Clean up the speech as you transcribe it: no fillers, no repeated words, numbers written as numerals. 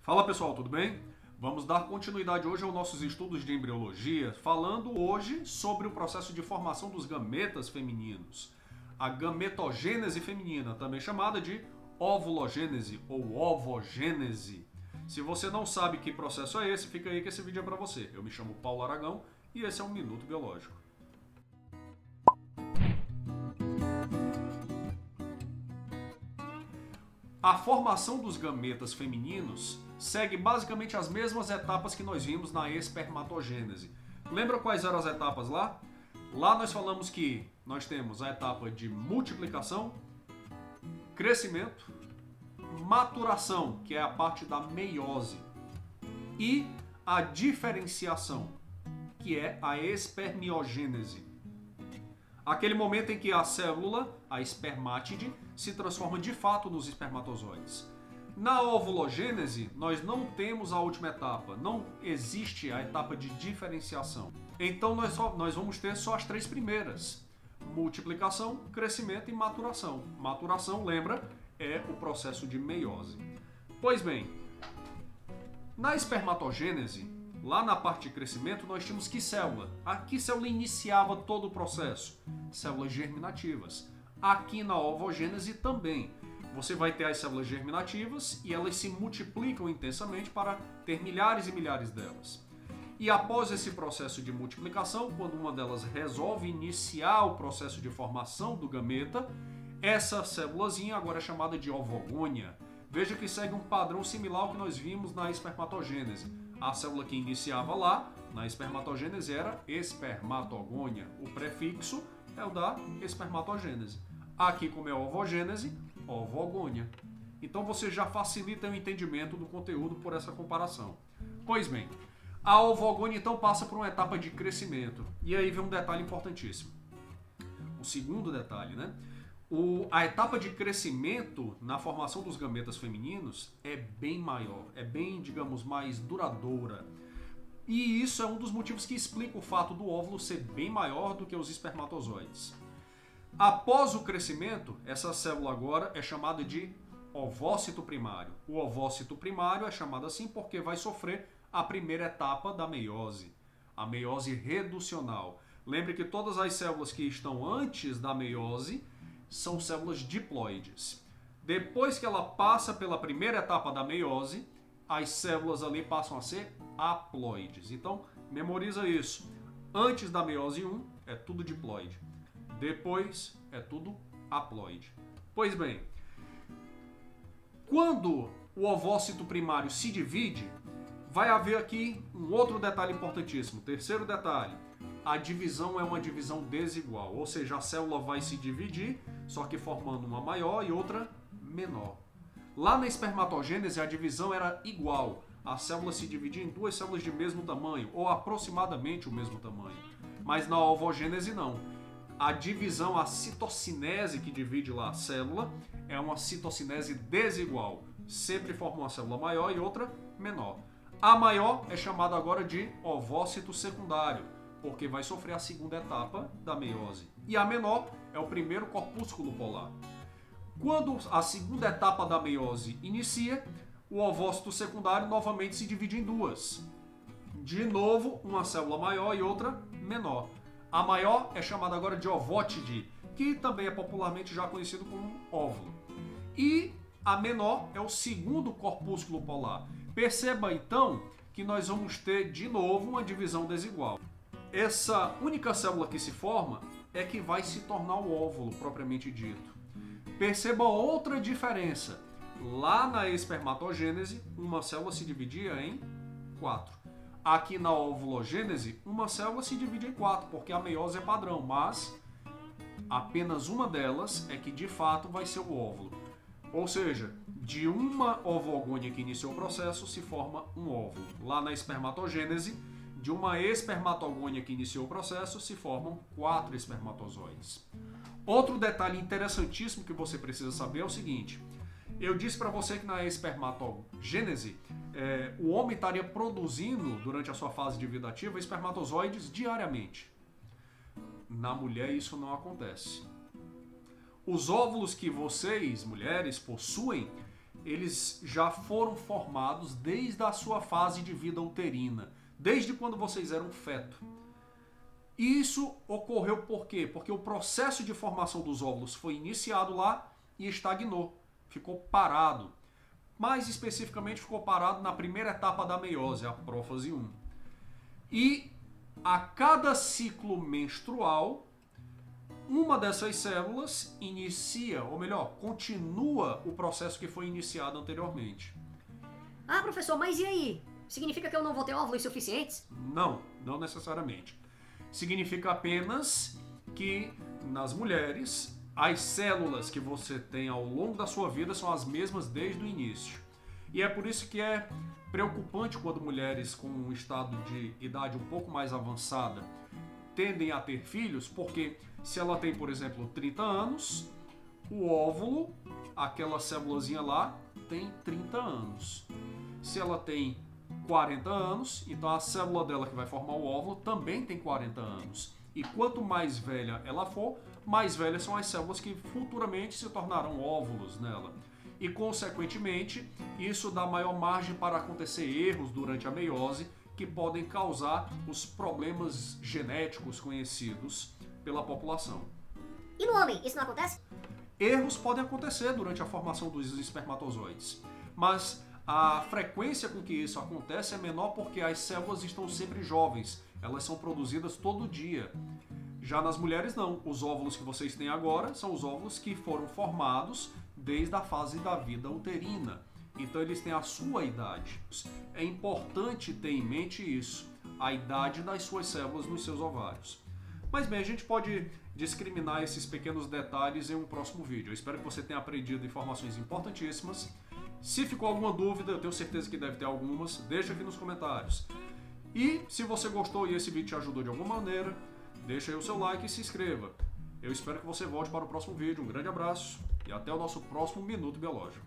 Fala pessoal, tudo bem? Vamos dar continuidade hoje aos nossos estudos de embriologia, falando hoje sobre o processo de formação dos gametas femininos. A gametogênese feminina, também chamada de ovulogênese ou ovogênese. Se você não sabe que processo é esse, fica aí que esse vídeo é para você. Eu me chamo Paulo Aragão e esse é um Minuto Biológico. A formação dos gametas femininos segue basicamente as mesmas etapas que nós vimos na espermatogênese. Lembra quais eram as etapas lá? Lá nós falamos que nós temos a etapa de multiplicação, crescimento, maturação, que é a parte da meiose, e a diferenciação, que é a espermiogênese. Aquele momento em que a célula, a espermátide, se transforma de fato nos espermatozoides. Na ovulogênese, nós não temos a última etapa, não existe a etapa de diferenciação. Então nós vamos ter só as três primeiras: multiplicação, crescimento e maturação. Maturação, lembra, é o processo de meiose. Pois bem, na espermatogênese, lá na parte de crescimento, nós tínhamos que célula? A que célula iniciava todo o processo? Células germinativas. Aqui na ovogênese também. Você vai ter as células germinativas e elas se multiplicam intensamente para ter milhares e milhares delas. E após esse processo de multiplicação, quando uma delas resolve iniciar o processo de formação do gameta, essa célulazinha agora é chamada de ovogônia. Veja que segue um padrão similar ao que nós vimos na espermatogênese. A célula que iniciava lá, na espermatogênese, era espermatogônia. O prefixo é o da espermatogênese. Aqui, como é ovogênese, ovogônia. Então você já facilita o entendimento do conteúdo por essa comparação. Pois bem, a ovogônia então passa por uma etapa de crescimento. E aí vem um detalhe importantíssimo. O segundo detalhe, né? A etapa de crescimento na formação dos gametas femininos é bem maior, é bem, digamos, mais duradoura. E isso é um dos motivos que explica o fato do óvulo ser bem maior do que os espermatozoides. Após o crescimento, essa célula agora é chamada de ovócito primário. O ovócito primário é chamado assim porque vai sofrer a primeira etapa da meiose, a meiose reducional. Lembre que todas as células que estão antes da meiose são células diploides. Depois que ela passa pela primeira etapa da meiose, as células ali passam a ser haploides. Então, memoriza isso. Antes da meiose 1 é tudo diploide. Depois é tudo haploide. Pois bem, quando o ovócito primário se divide, vai haver aqui um outro detalhe importantíssimo. Terceiro detalhe. A divisão é uma divisão desigual, ou seja, a célula vai se dividir, só que formando uma maior e outra menor. Lá na espermatogênese, a divisão era igual. A célula se dividia em duas células de mesmo tamanho, ou aproximadamente o mesmo tamanho. Mas na ovogênese, não. A divisão, a citocinese que divide lá a célula, é uma citocinese desigual. Sempre forma uma célula maior e outra menor. A maior é chamada agora de ovócito secundário, porque vai sofrer a segunda etapa da meiose. E a menor é o primeiro corpúsculo polar. Quando a segunda etapa da meiose inicia, o ovócito secundário novamente se divide em duas. De novo, uma célula maior e outra menor. A maior é chamada agora de ovótide, que também é popularmente já conhecido como óvulo. E a menor é o segundo corpúsculo polar. Perceba então que nós vamos ter de novo uma divisão desigual. Essa única célula que se forma é que vai se tornar o óvulo propriamente dito. Perceba outra diferença. Lá na espermatogênese, uma célula se dividia em 4. Aqui na ovulogênese, uma célula se divide em 4, porque a meiose é padrão, mas apenas uma delas é que de fato vai ser o óvulo. Ou seja, de uma ovogônia que iniciou o processo se forma um óvulo. Lá na espermatogênese, de uma espermatogônia que iniciou o processo se formam 4 espermatozoides. Outro detalhe interessantíssimo que você precisa saber é o seguinte. Eu disse para você que na espermatogênese, o homem estaria produzindo, durante a sua fase de vida ativa, espermatozoides diariamente. Na mulher isso não acontece. Os óvulos que vocês, mulheres, possuem eles já foram formados desde a sua fase de vida uterina, desde quando vocês eram feto. Isso ocorreu por quê? Porque o processo de formação dos óvulos foi iniciado lá e estagnou, ficou parado. Mais especificamente, ficou parado na primeira etapa da meiose, a prófase 1. E a cada ciclo menstrual, uma dessas células inicia, ou melhor, continua o processo que foi iniciado anteriormente. Ah, professor, mas e aí? Significa que eu não vou ter óvulos suficientes? Não, não necessariamente. Significa apenas que nas mulheres, as células que você tem ao longo da sua vida são as mesmas desde o início. E é por isso que é preocupante quando mulheres com um estado de idade um pouco mais avançada tendem a ter filhos, porque se ela tem, por exemplo, 30 anos, o óvulo, aquela célulazinha lá, tem 30 anos. Se ela tem 40 anos, então a célula dela que vai formar o óvulo também tem 40 anos. E quanto mais velha ela for, mais velhas são as células que futuramente se tornarão óvulos nela. E, consequentemente, isso dá maior margem para acontecer erros durante a meiose que podem causar os problemas genéticos conhecidos pela população. E no homem, isso não acontece? Erros podem acontecer durante a formação dos espermatozoides, mas a frequência com que isso acontece é menor porque as células estão sempre jovens, elas são produzidas todo dia. Já nas mulheres não, os óvulos que vocês têm agora são os óvulos que foram formados desde a fase da vida uterina. Então eles têm a sua idade. É importante ter em mente isso, a idade das suas células nos seus ovários. Mas bem, a gente pode discriminar esses pequenos detalhes em um próximo vídeo. Eu espero que você tenha aprendido informações importantíssimas. Se ficou alguma dúvida, eu tenho certeza que deve ter algumas, deixa aqui nos comentários. E se você gostou e esse vídeo te ajudou de alguma maneira, deixa aí o seu like e se inscreva. Eu espero que você volte para o próximo vídeo. Um grande abraço e até o nosso próximo Minuto Biológico.